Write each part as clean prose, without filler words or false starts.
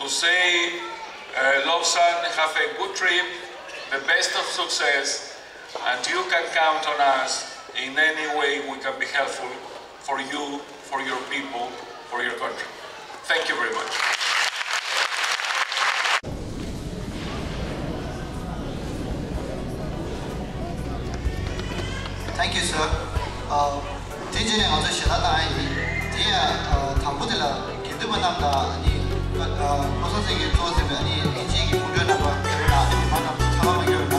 to say, Lobsang, have a good trip, the best of success, and you can count on us in any way we can be helpful for you, for your people, for your country. Thank you very much. Thank you, sir. Today, I'm going to share that 당부들라 기도만남다 아니 선생님이 도와주면 아니 인지기 공연하고 결혼나 만남 상황을 결혼나.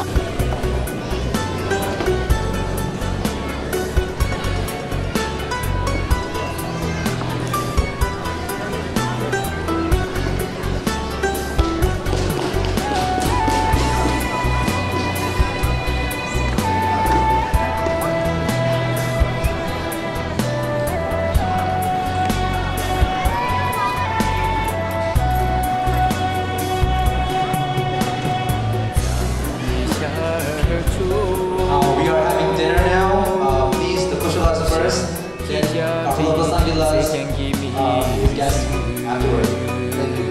We are having dinner now. Please, the kushala's first. Then our local Sangayla's guests afterwards. Thank you.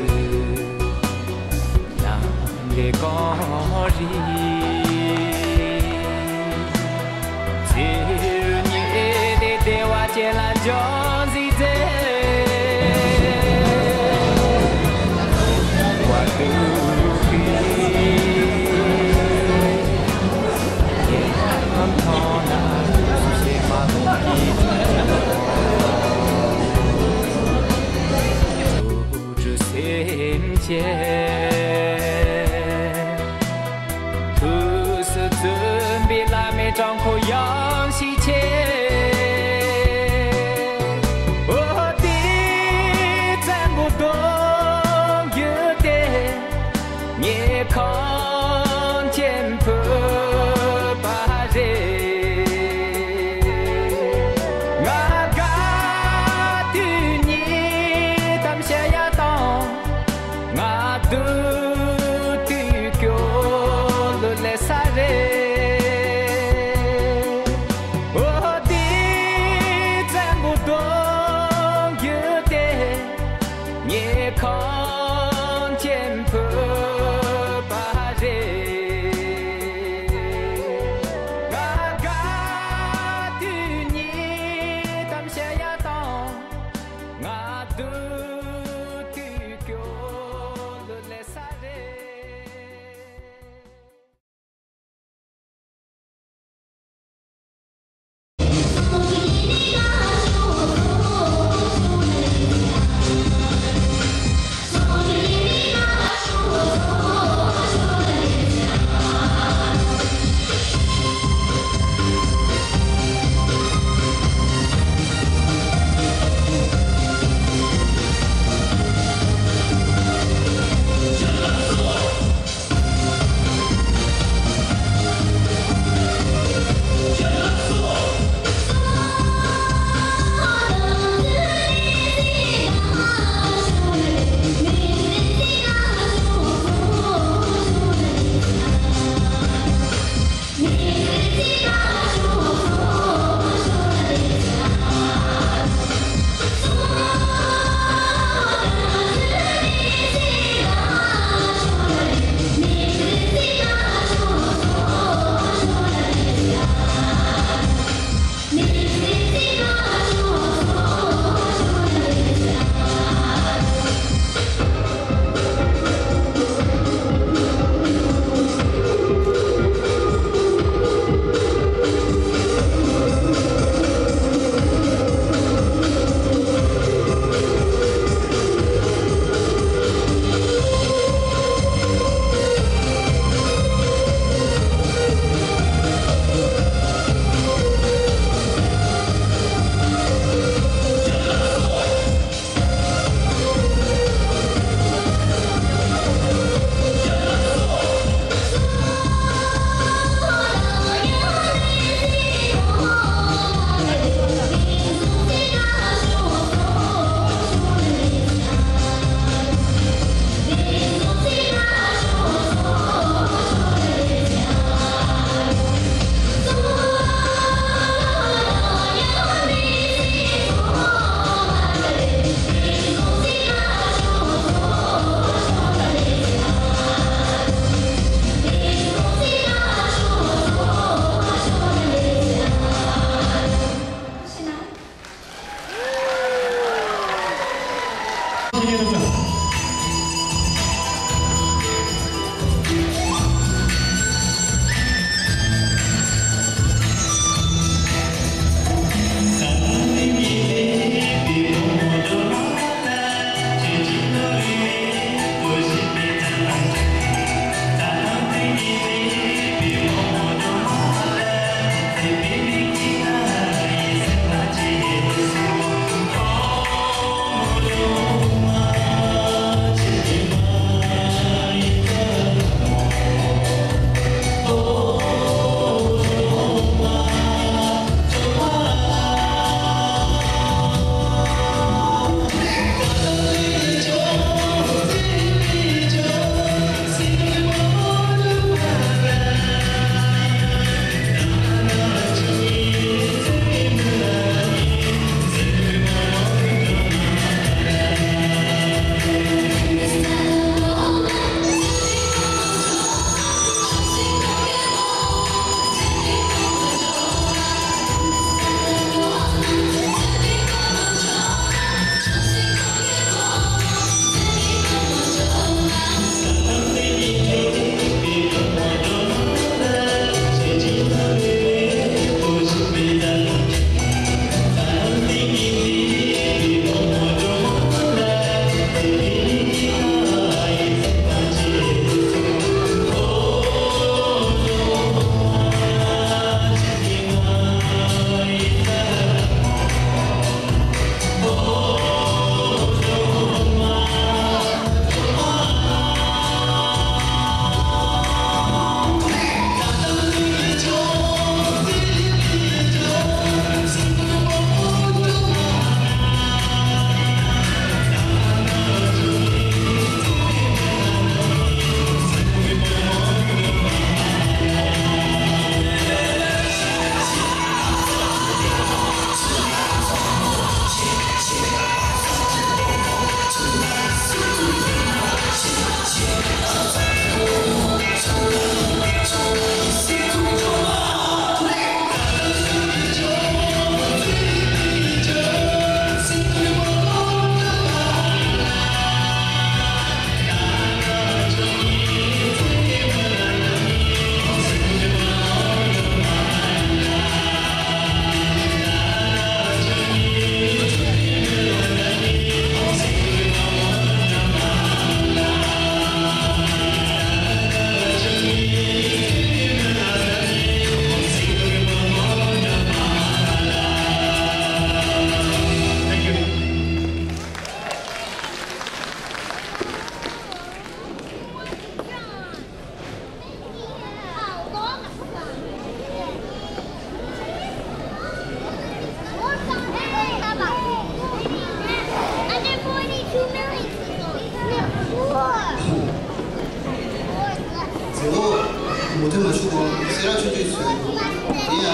못해 마시고 세라쳐져 있어요. 그냥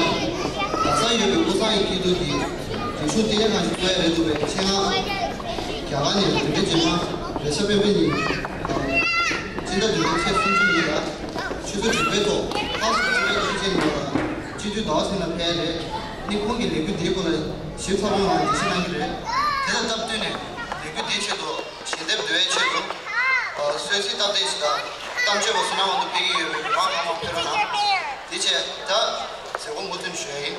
나사이를 고사이 기도기 대수 대행한 후에도 제가 야간에 되겠지만 레서베빈이 진짜 주제 순중이라 주도 주배도 하스 주배 주제니까 지주 나와서는 배에 니 거기 레뷰 되고는 시사로만 대신하기를 대단 답되네 레뷰 대체도 신대도 대체도 수시 답대시다当这我是那么的比喻，往往不能拿。的确，他这个木头水，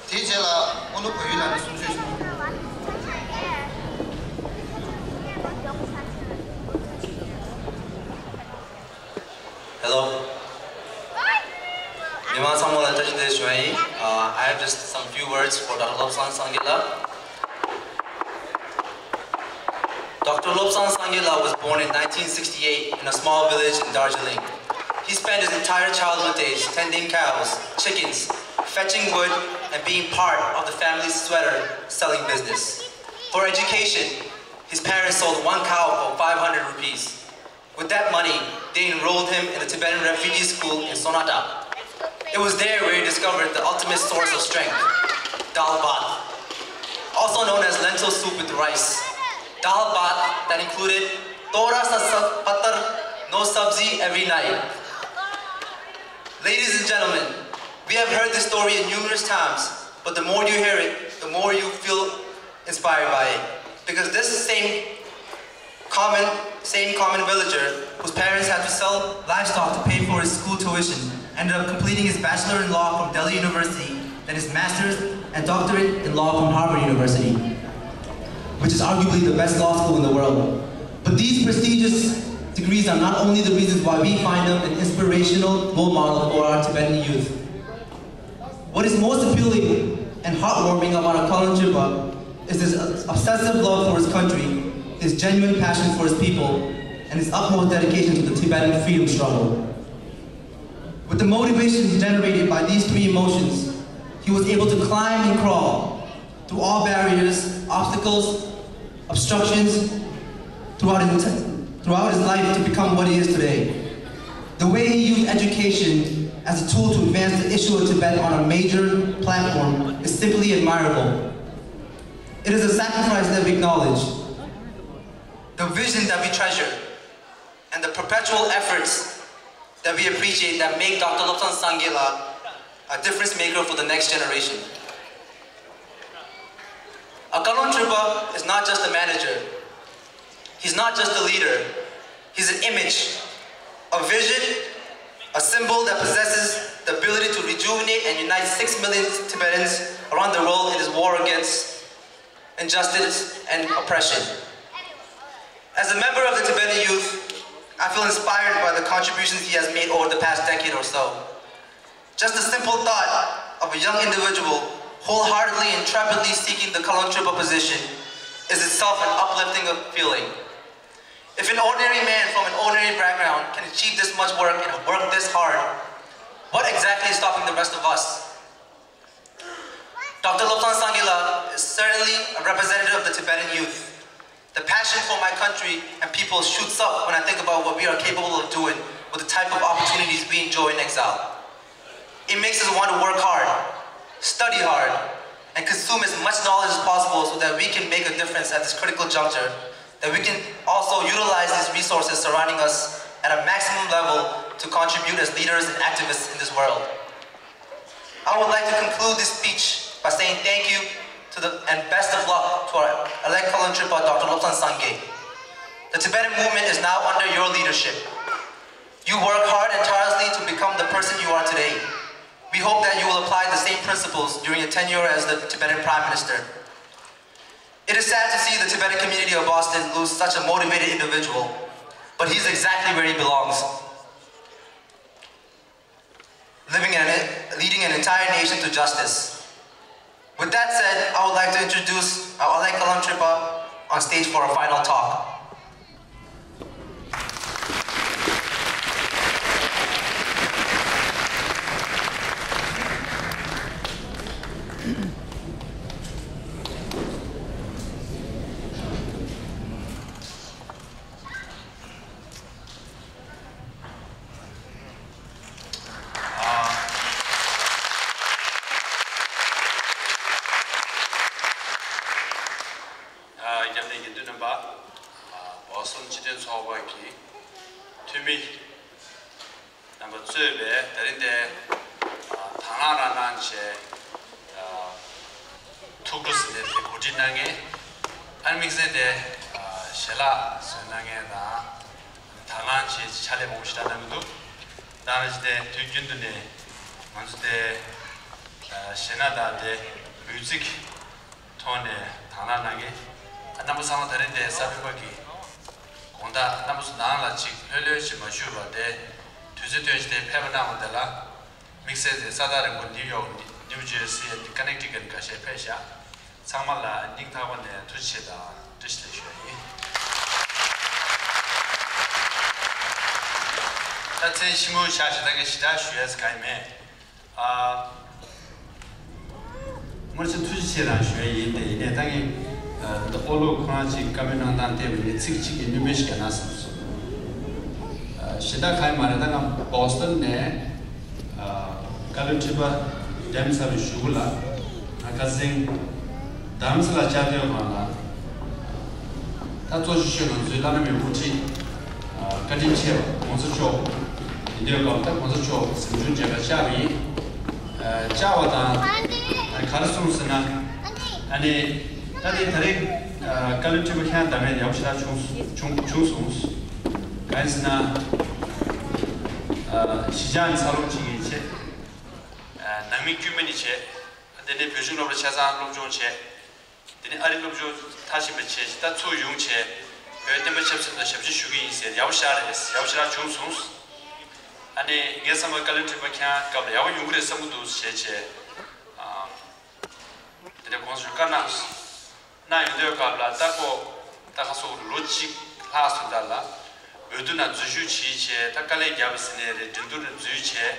的确了，我都培育了的松水树。Hello. I have just some few words for Dr. Lobsang Sangayla. Dr. Lobsang Sangayla was born in 1968 in a small village in Darjeeling. He spent his entire childhood days tending cows, chickens, fetching wood, and being part of the family's sweater selling business. For education, his parents sold one cow for 500 rupees. With that money, they enrolled him in the Tibetan refugee school in Sonata. It was there where he discovered the ultimate source of strength, dal bhat, also known as lentil soup with rice. Dal bhat that included tora sa patar, no sabzi every night. Ladies and gentlemen, we have heard this story numerous times, but the more you hear it, the more you feel inspired by it. Because this same same common villager whose parents had to sell livestock to pay for his school tuition, ended up completing his bachelor in law from Delhi University, then his master's and doctorate in law from Harvard University, which is arguably the best law school in the world. But these prestigious degrees are not only the reasons why we find them an inspirational role model for our Tibetan youth. What is most appealing and heartwarming about Kalon Tripa is his obsessive love for his country, his genuine passion for his people, and his utmost dedication to the Tibetan freedom struggle. With the motivation generated by these three emotions, he was able to climb and crawl through all barriers, obstacles, obstructions throughout his life to become what he is today. The way he used education as a tool to advance the issue of Tibet on a major platform is simply admirable. It is a sacrifice that we acknowledge, the vision that we treasure, and the perpetual efforts that we appreciate that make Dr. Lobsang sangay a difference maker for the next generation. Kalon Tripa is not just a manager. He's not just a leader. He's an image, a vision, a symbol that possesses the ability to rejuvenate and unite 6 million Tibetans around the world in his war against injustice and oppression. As a member of the Tibetan youth, I feel inspired by the contributions he has made over the past decade or so. Just the simple thought of a young individual wholeheartedly and intrepidly seeking the Kalon Tripa position is itself an uplifting feeling. If an ordinary man from an ordinary background can achieve this much work and work this hard, what exactly is stopping the rest of us? Dr. Lobsang sangay is certainly a representative of the Tibetan youth. The passion for my country and people shoots up when I think about what we are capable of doing with the type of opportunities we enjoy in exile. It makes us want to work hard, study hard, and consume as much knowledge as possible so that we can make a difference at this critical juncture, that we can also utilize these resources surrounding us at a maximum level to contribute as leaders and activists in this world. I would like to conclude this speech by saying thank you and best of luck to our elect Kalon Tripa, Dr. Lobsang sangay. The Tibetan movement is now under your leadership. You work hard and tirelessly to become the person you are today. We hope that you will apply the same principles during your tenure as the Tibetan Prime Minister. It is sad to see the Tibetan community of Boston lose such a motivated individual, but he's exactly where he belongs. Leading an entire nation to justice. With that said, I would like to introduce our elect Kalon Tripa on stage for a final talk. music tone tananage anamusama darinde sabibaki konda anamus nala chik hölöchi mashuba de tüzütüjde pebnamdala mixes sadare go New York, New Jersey and Connecticut kashe pesha samala ningtawande tucheda dishleşi tatse shimu shashidage shida shuyes kaime Morse tujicheran shue de ine tangi the olo khanachi kamenandan tebli tsikchi inumeshka nasamso shida khai maradanga Boston ne Kalon Tripa damsar shugula akasing damsala chadyo khana ta toshishon zulana me puchi kadin chero monso cho indio kapta monso cho simjun jega chabi chawata Karasumsana, and a Tari Kalon Tripa khan dame yawshira chung 가이스나 시장 사롱치기 제 남미 규면이 제 근데 표준으로 차상 롱종 제 근데 아리롱종 다시 매체 다 초용 제 왜때문에 접선도 접시 슈기 있어요 야우샤라 중순스 아니 예상을 Kalon Tripa 칸 갑을 야우 용그레 섬도 제제 근데 건설가나 나 유대어 갑라 따고 따가서 로직 하스달라 ödüna zücü çiğçe, takale gabisine dindurun zücü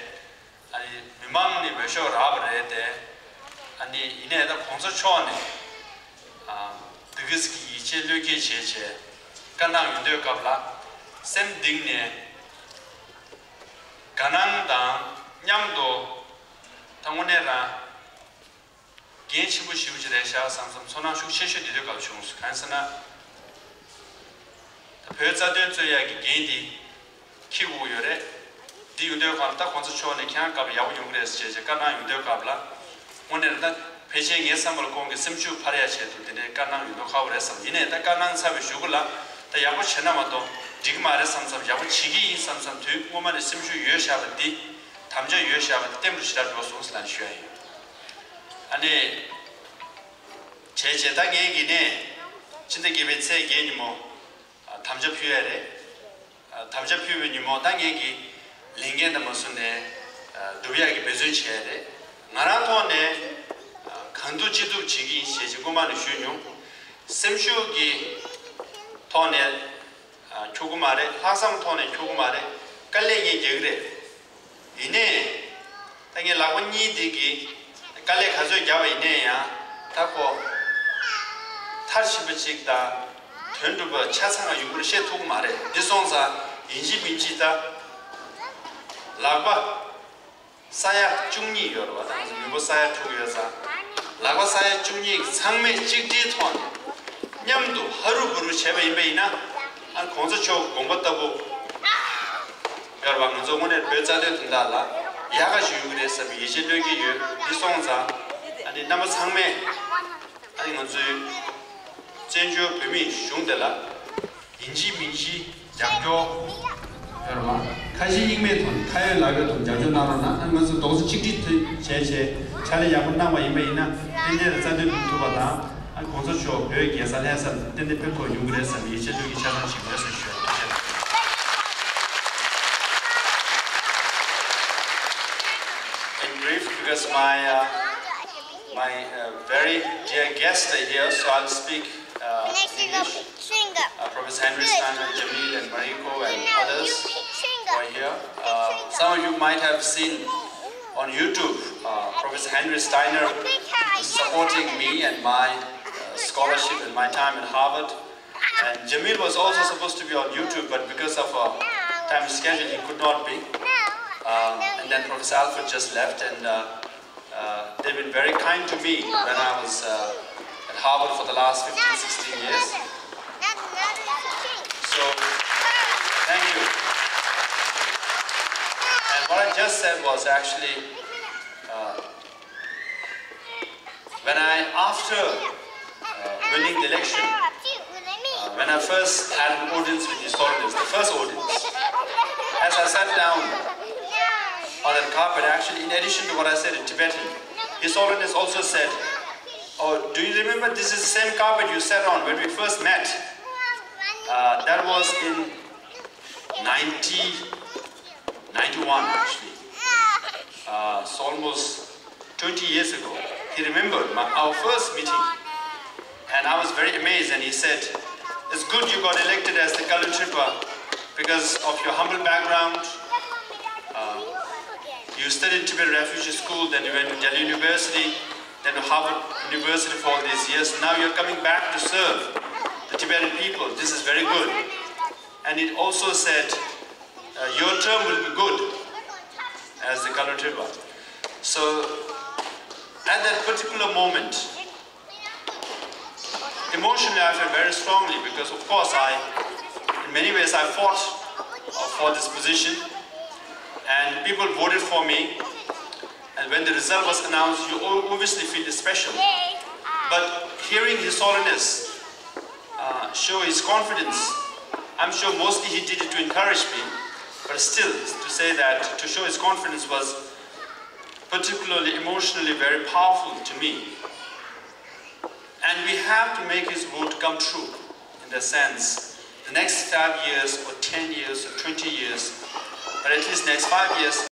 ani mimangni beşo rabrede ani yine de konsa çoğane dıgız ki içe löke çeçe kanang yudeo kabla sem dingne kanangdan nyamdo tangone genç bu şivci reşa samsam sonra şu şeşe diyor kalçumuz kansana pözaden söyley기 gen디 키고 요래 디 유대어 간다 콘서초네 그냥 갑 야구 용그레스 제제 까나 유대어 갑라 오늘다 배제 예상을 공개 심주 파래야 제도 되네 까나 유도 가버려서 이네 다 까나 사비 죽을라 다 야구 채나마도 지금 말에 삼삼 야구 지기 삼삼 되고만에 심주 유여샤버디 담저 유여샤버디 때문에 시작되고 손슬란 쉬어요 아니 제제다 얘기네 진짜 기베체 얘기 뭐 담저 표현에 담저 표현이 뭐 당연히 링겐다 무슨데 도비하게 배전치해야 돼 나라톤에 간두지도 지기 시지고만 쉬용 샘슈기 톤에 조금말에 화상 톤에 조금말에 깔래기 얘기래 이네 당연히 라고니 되기 깔래 가져 잡아 이네야 타고 탈시베직다 전두가 차상아 유구를 셰토고 말해 니송사 인지민지다 라과 사야 중리 여러분 이거 사야 투여사 라과 사야 중리 상매 찍지톤 냠도 하루부루 제발 임베이나 한 공서초 공부했다고 여러분 먼저 오늘 별자대 된다라 야가시 유구에서 이제력이 니송사 아니 남아 상매 아니 먼저 전주 범위 흉들라 인지 민지 양조 여러분 가시 익매톤 타일 라거톤 양조 나로나 하면서 동서 직지 제제 차례 야분 남아 임베이나 인제를 자들 두바다 한 공서쇼 별 계산해서 텐데 페퍼 용그레서 이제적이 차상 식에서 쉬어 In brief because my very dear guest here so I'll speak English. Professor Henry Steiner, Jamil and Mariko and others were here. Some of you might have seen on YouTube Professor Henry Steiner supporting me and my scholarship and my time at Harvard. And Jamil was also supposed to be on YouTube, but because of a time schedule he could not be. And then Professor Alfred just left, and they've been very kind to me when I was at Harvard for the last 15-16 years. So, thank you. And what I just said was actually, after winning the election, when I first had an audience with his audience, the first audience, as I sat down on that carpet, actually, in addition to what I said in Tibetan, his audience also said, oh, do you remember this is the same carpet you sat on when we first met? That was in 1991 actually. So almost 20 years ago. He remembered our first meeting. And I was very amazed, and he said, it's good you got elected as the Kalon Tripa because of your humble background. You studied in Tibet Refugee School, then you went to Delhi University, then to Harvard University for all these years. Now you're coming back to serve the Tibetan people. This is very good. And it also said, your term will be good as the Kalon Tripa. So, at that particular moment, emotionally I felt very strongly because, of course, in many ways I fought for this position, and people voted for me. And when the result was announced, you obviously feel special. But hearing His Holiness show his confidence. I'm sure mostly he did it to encourage me, but still to say that to show his confidence was particularly emotionally very powerful to me. And we have to make his word come true in the sense the next 5 years or 10 years or 20 years, but at least next 5 years,